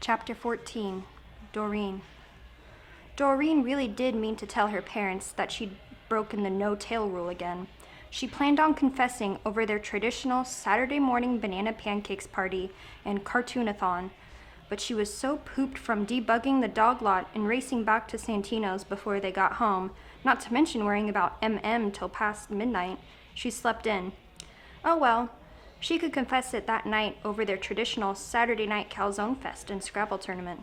Chapter 14. Doreen. Doreen really did mean to tell her parents that she'd broken the no-tail rule again. She planned on confessing over their traditional Saturday morning banana pancakes party and cartoonathon, but she was so pooped from debugging the dog lot and racing back to Santino's before they got home, not to mention worrying about till past midnight, she slept in. Oh well, she could confess it that night over their traditional Saturday night calzone fest and Scrabble tournament.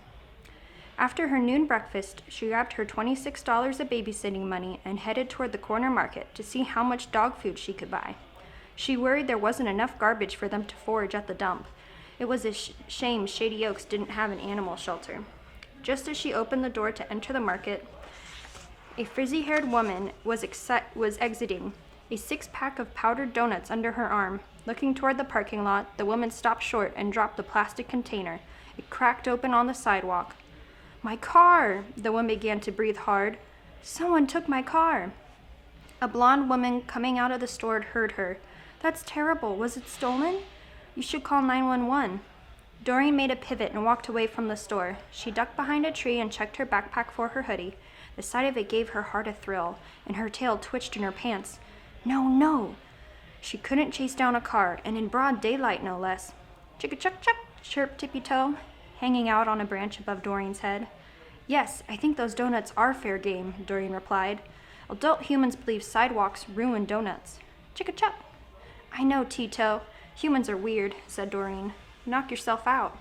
After her noon breakfast, she grabbed her $26 of babysitting money and headed toward the corner market to see how much dog food she could buy. She worried there wasn't enough garbage for them to forage at the dump. It was a shame Shady Oaks didn't have an animal shelter. Just as she opened the door to enter the market, a frizzy-haired woman was exiting, a six-pack of powdered donuts under her arm. Looking toward the parking lot, the woman stopped short and dropped the plastic container. It cracked open on the sidewalk. "My car!" The woman began to breathe hard. "Someone took my car." A blonde woman coming out of the store heard her. "That's terrible. Was it stolen? You should call 911. Doreen made a pivot and walked away from the store. She ducked behind a tree and checked her backpack for her hoodie. The sight of it gave her heart a thrill, and her tail twitched in her pants. No, no! She couldn't chase down a car, and in broad daylight no less. "Chick-a-chuck-chuck," chirped Tippy Toe, hanging out on a branch above Doreen's head. "Yes, I think those donuts are fair game," Doreen replied. "Adult humans believe sidewalks ruin donuts." "Chick-a-chuck." "I know, T-Toe. Humans are weird," said Doreen. "Knock yourself out."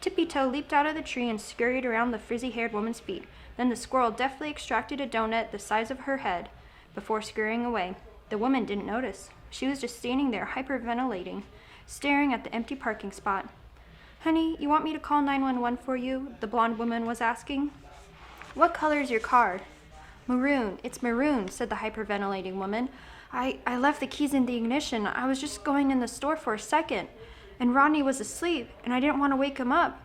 Tippy Toe leaped out of the tree and scurried around the frizzy-haired woman's feet. Then the squirrel deftly extracted a donut the size of her head before scurrying away. The woman didn't notice. She was just standing there hyperventilating, staring at the empty parking spot. "Honey, you want me to call 911 for you?" the blonde woman was asking. "What color is your car?" "Maroon. It's maroon," said the hyperventilating woman. I left the keys in the ignition. I was just going in the store for a second, and Rodney was asleep, and I didn't want to wake him up.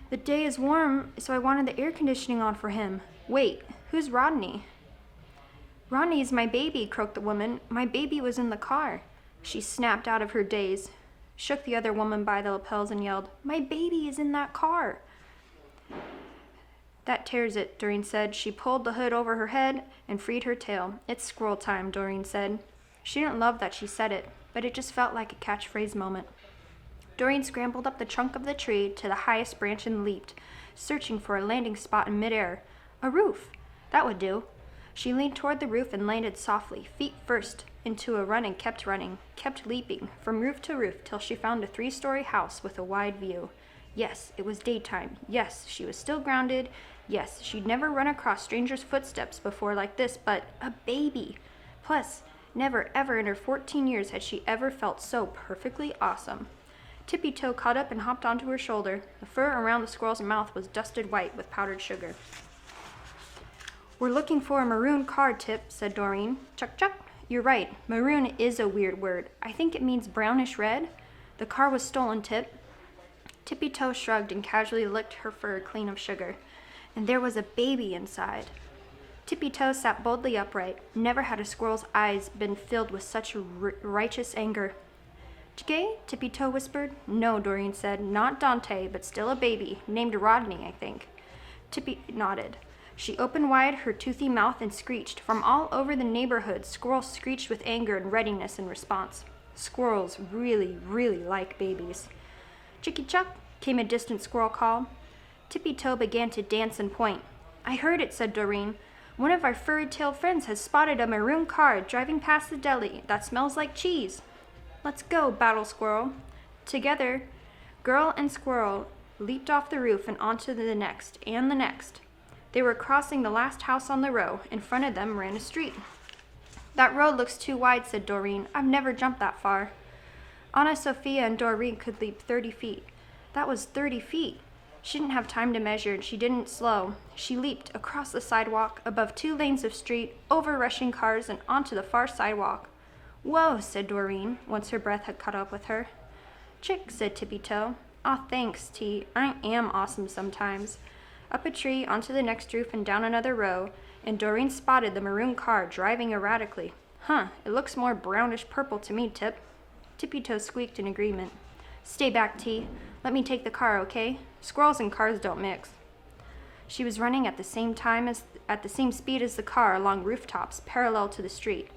The day is warm, so I wanted the air conditioning on for him." "Wait, who's Rodney?" "Rodney's my baby," croaked the woman. "My baby was in the car." She snapped out of her daze, shook the other woman by the lapels, and yelled, "My baby is in that car." "That tears it," Doreen said. She pulled the hood over her head and freed her tail. "It's squirrel time," Doreen said. She didn't love that she said it, but it just felt like a catchphrase moment. Doreen scrambled up the trunk of the tree to the highest branch and leaped, searching for a landing spot in midair. A roof! That would do. She leaned toward the roof and landed softly, feet first, into a run and kept running, kept leaping, from roof to roof, till she found a 3-story house with a wide view. Yes, it was daytime. Yes, she was still grounded. Yes, she'd never run across strangers' footsteps before like this, but a baby! Plus, never ever in her 14 years had she ever felt so perfectly awesome. Tippy Toe caught up and hopped onto her shoulder. The fur around the squirrel's mouth was dusted white with powdered sugar. "We're looking for a maroon car, Tip," said Doreen. "Chuck-chuck. You're right. Maroon is a weird word. I think it means brownish red. The car was stolen, Tip." Tippy Toe shrugged and casually licked her fur clean of sugar. "And there was a baby inside." Tippy Toe sat boldly upright. Never had a squirrel's eyes been filled with such righteous anger. "Jigay?" Tippy Toe whispered. "No," Doreen said. "Not Dante, but still a baby. Named Rodney, I think." Tippy nodded. She opened wide her toothy mouth and screeched. From all over the neighborhood, squirrels screeched with anger and readiness in response. Squirrels really, really like babies. "Chicky-chuck," came a distant squirrel call. Tippy Toe began to dance and point. "I heard it," said Doreen. "One of our furry-tailed friends has spotted a maroon car driving past the deli that smells like cheese." "Let's go, Battle Squirrel." Together, girl and squirrel leaped off the roof and onto the next, and the next. They were crossing the last house on the row. In front of them ran a street. "That road looks too wide," said Doreen. "I've never jumped that far." Anna Sophia and Doreen could leap 30 feet. That was 30 feet. She didn't have time to measure, and she didn't slow. She leaped across the sidewalk, above 2 lanes of street, over rushing cars, and onto the far sidewalk. "Whoa," said Doreen, once her breath had caught up with her. "Chick," said Tippy Toe. "Aw, thanks, T. I am awesome sometimes." Up a tree, onto the next roof, and down another row, and Doreen spotted the maroon car driving erratically. "Huh, it looks more brownish purple to me, Tip." Tippy Toe squeaked in agreement. "Stay back, T. Let me take the car, okay? Squirrels and cars don't mix. She was running at the same speed as the car along rooftops, parallel to the street.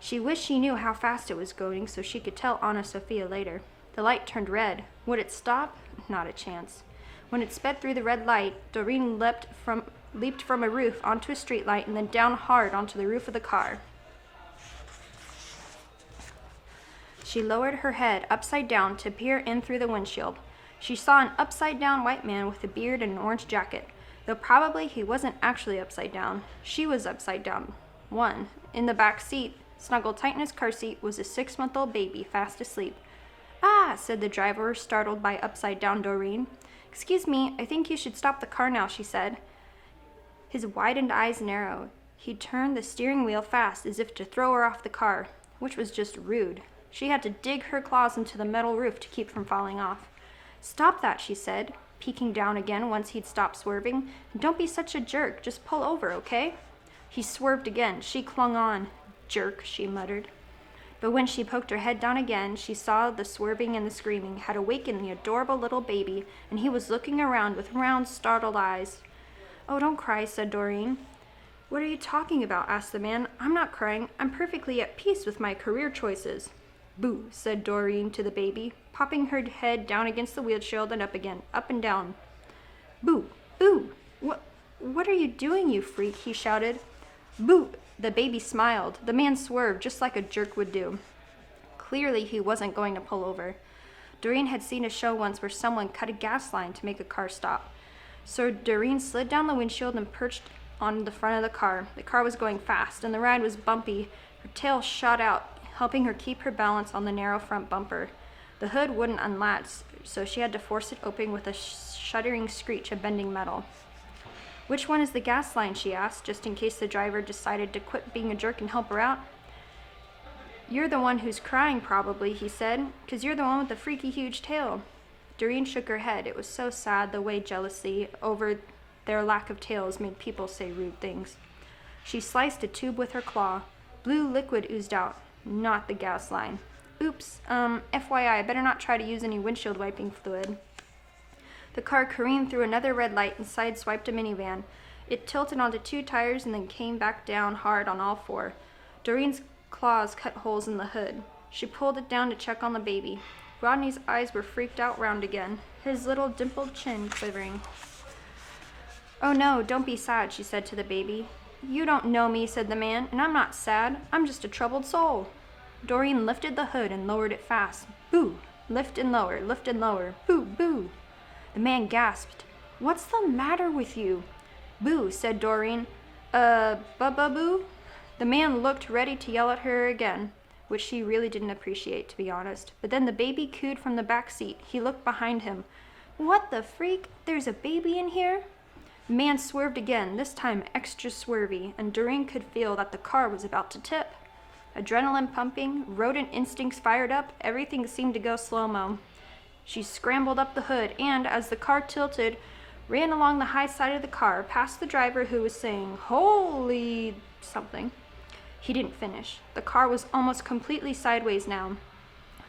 She wished she knew how fast it was going so she could tell Anna Sophia later. The light turned red. Would it stop? Not a chance. When it sped through the red light, Doreen leaped from a roof onto a street light and then down hard onto the roof of the car. She lowered her head upside down to peer in through the windshield. She saw an upside-down white man with a beard and an orange jacket, though probably he wasn't actually upside down. She was upside down. One. In the back seat, snuggled tight in his car seat, was a 6-month-old baby fast asleep. "Ah," said the driver, startled by upside-down Doreen. "Excuse me, I think you should stop the car now," she said. His widened eyes narrowed. He turned the steering wheel fast as if to throw her off the car, which was just rude. She had to dig her claws into the metal roof to keep from falling off. "Stop that," she said, peeking down again once he'd stopped swerving. "Don't be such a jerk. Just pull over, okay?" He swerved again. She clung on. "Jerk," she muttered. But when she poked her head down again, she saw the swerving and the screaming had awakened the adorable little baby, and he was looking around with round, startled eyes. "Oh, don't cry," said Doreen. "What are you talking about?" asked the man. "I'm not crying. I'm perfectly at peace with my career choices." "Boo," said Doreen to the baby, popping her head down against the windshield and up again, up and down. "Boo, boo, what are you doing, you freak?" he shouted. "Boo." The baby smiled. The man swerved just like a jerk would do. Clearly he wasn't going to pull over. Doreen had seen a show once where someone cut a gas line to make a car stop. So Doreen slid down the windshield and perched on the front of the car. The car was going fast, and the ride was bumpy. Her tail shot out, helping her keep her balance on the narrow front bumper. The hood wouldn't unlatch, so she had to force it open with a shuddering screech of bending metal. "Which one is the gas line?" she asked, just in case the driver decided to quit being a jerk and help her out. "You're the one who's crying, probably," he said, "'cause you're the one with the freaky huge tail." Doreen shook her head. It was so sad the way jealousy over their lack of tails made people say rude things. She sliced a tube with her claw. Blue liquid oozed out. Not the gas line. "Oops, FYI, I better not try to use any windshield wiping fluid." The car careened through another red light and sideswiped a minivan. It tilted onto 2 tires and then came back down hard on all 4. Doreen's claws cut holes in the hood. She pulled it down to check on the baby. Rodney's eyes were freaked out round again, his little dimpled chin quivering. "Oh no, don't be sad," she said to the baby. "You don't know me," said the man, "and I'm not sad. I'm just a troubled soul." Doreen lifted the hood and lowered it fast. "Boo! Lift and lower, lift and lower. Boo, boo!" The man gasped. "What's the matter with you?" "Boo," said Doreen. Boo?" The man looked ready to yell at her again, which she really didn't appreciate, to be honest. But then the baby cooed from the back seat. He looked behind him. "What the freak? There's a baby in here?" The man swerved again, this time extra swervy, and Doreen could feel that the car was about to tip. Adrenaline pumping, rodent instincts fired up, everything seemed to go slow-mo. She scrambled up the hood and, as the car tilted, ran along the high side of the car, past the driver who was saying, "Holy something." He didn't finish. The car was almost completely sideways now.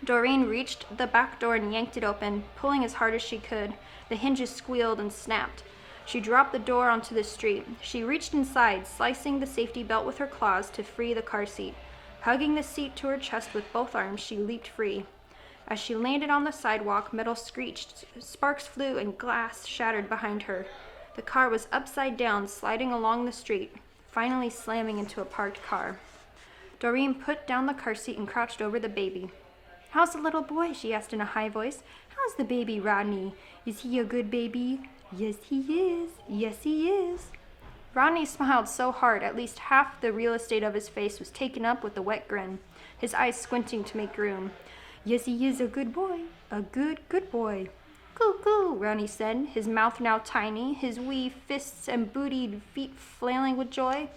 Doreen reached the back door and yanked it open, pulling as hard as she could. The hinges squealed and snapped. She dropped the door onto the street. She reached inside, slicing the safety belt with her claws to free the car seat. Hugging the seat to her chest with both arms, she leaped free. As she landed on the sidewalk, metal screeched, sparks flew, and glass shattered behind her. The car was upside down, sliding along the street, finally slamming into a parked car. Doreen put down the car seat and crouched over the baby. "How's the little boy?" she asked in a high voice. "How's the baby, Rodney? Is he a good baby?" "Yes, he is. Yes, he is." Rodney smiled so hard, at least half the real estate of his face was taken up with a wet grin, his eyes squinting to make room. "Yes, he is a good boy. A good, good boy." "Coo, coo," Rodney said, his mouth now tiny, his wee fists and bootied feet flailing with joy.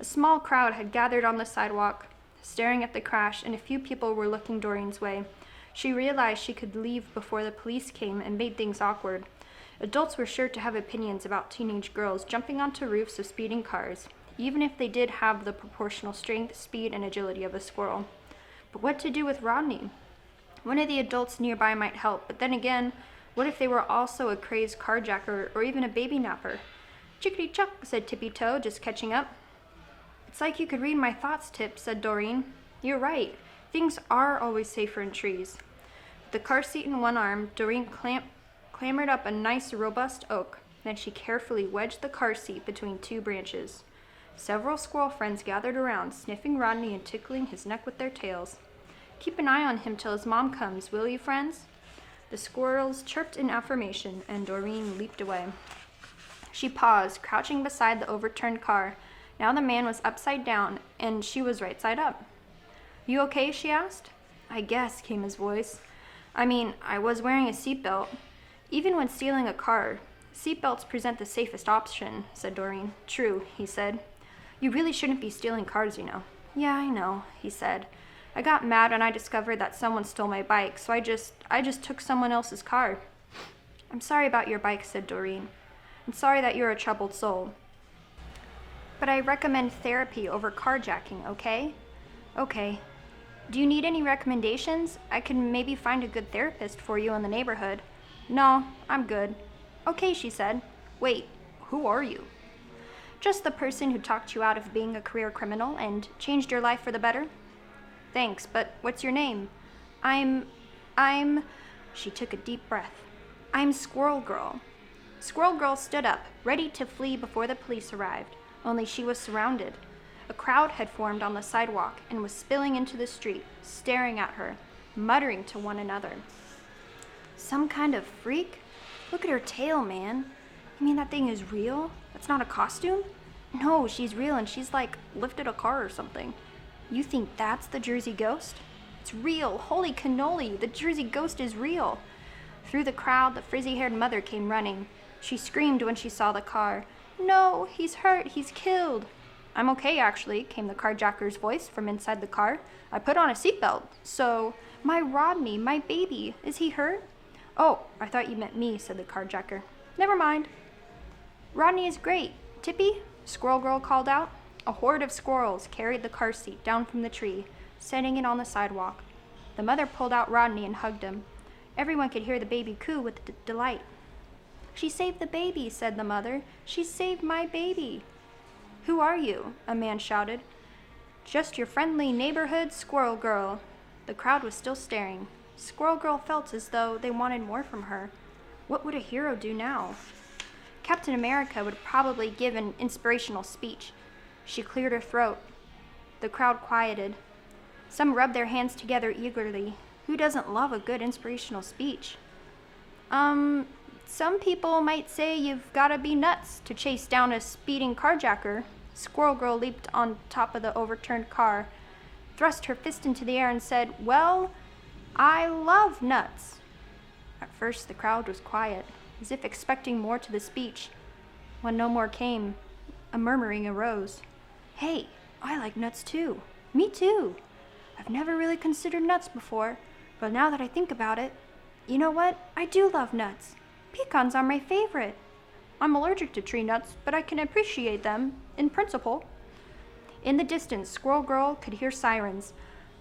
A small crowd had gathered on the sidewalk, staring at the crash, and a few people were looking Doreen's way. She realized she could leave before the police came and made things awkward. Adults were sure to have opinions about teenage girls jumping onto roofs of speeding cars, even if they did have the proportional strength, speed, and agility of a squirrel. But what to do with Rodney? One of the adults nearby might help, but then again, What if they were also a crazed carjacker or even a baby napper? Chickadee chuck, said Tippy Toe, just catching up. It's like you could read my thoughts, Tip, said Doreen. You're right. Things are always safer in trees. With the car seat in one arm, Doreen clambered up a nice, robust oak. Then she carefully wedged the car seat between two branches. Several squirrel friends gathered around, sniffing Rodney and tickling his neck with their tails. Keep an eye on him till his mom comes, will you, friends? The squirrels chirped in affirmation, and Doreen leaped away. She paused, crouching beside the overturned car. Now the man was upside down, and she was right side up. You okay? She asked. I guess, came his voice. I mean, I was wearing a seatbelt. Even when stealing a car, seatbelts present the safest option, said Doreen. True, he said. You really shouldn't be stealing cars, you know. Yeah, I know, he said. I got mad when I discovered that someone stole my bike, so I just took someone else's car. I'm sorry about your bike, said Doreen. I'm sorry that you're a troubled soul. But I recommend therapy over carjacking, okay? Okay. Do you need any recommendations? I can maybe find a good therapist for you in the neighborhood. No, I'm good. Okay, she said. Wait, who are you? Just the person who talked you out of being a career criminal and changed your life for the better. Thanks, but what's your name? I'm... She took a deep breath. I'm Squirrel Girl. Squirrel Girl stood up, ready to flee before the police arrived, only she was surrounded. A crowd had formed on the sidewalk and was spilling into the street, staring at her, muttering to one another. Some kind of freak? Look at her tail, man. You mean that thing is real? That's not a costume? No, she's real and she's like lifted a car or something. You think that's the Jersey Ghost? It's real. Holy cannoli, the Jersey Ghost is real. Through the crowd, the frizzy-haired mother came running. She screamed when she saw the car. No, he's hurt, he's killed. I'm okay, actually, came the carjacker's voice from inside the car. I put on a seatbelt, so... My Rodney, my baby, is he hurt? Oh, I thought you meant me, said the carjacker. Never mind. Rodney is great. Tippy? Squirrel Girl called out. A horde of squirrels carried the car seat down from the tree, setting it on the sidewalk. The mother pulled out Rodney and hugged him. Everyone could hear the baby coo with delight. She saved the baby, said the mother. She saved my baby. Who are you? A man shouted. Just your friendly neighborhood Squirrel Girl. The crowd was still staring. Squirrel Girl felt as though they wanted more from her. What would a hero do now? Captain America would probably give an inspirational speech. She cleared her throat. The crowd quieted. Some rubbed their hands together eagerly. Who doesn't love a good inspirational speech? Some people might say you've gotta be nuts to chase down a speeding carjacker. Squirrel Girl leaped on top of the overturned car, thrust her fist into the air and said, Well, I love nuts. At first the crowd was quiet, as if expecting more to the speech. When no more came, a murmuring arose. Hey, I like nuts too. Me too. I've never really considered nuts before, but now that I think about it, you know what? I do love nuts. Pecans are my favorite. I'm allergic to tree nuts, but I can appreciate them, in principle. In the distance, Squirrel Girl could hear sirens.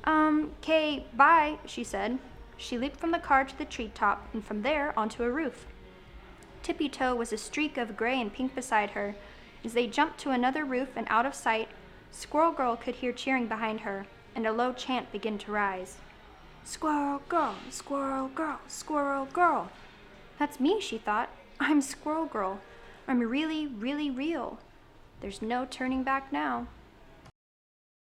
"Kay, bye," she said. She leaped from the car to the treetop, and from there onto a roof. Tippy Toe was a streak of gray and pink beside her. As they jumped to another roof and out of sight, Squirrel Girl could hear cheering behind her, and a low chant begin to rise. Squirrel Girl, Squirrel Girl, Squirrel Girl. That's me, she thought. I'm Squirrel Girl. I'm really, really real. There's no turning back now.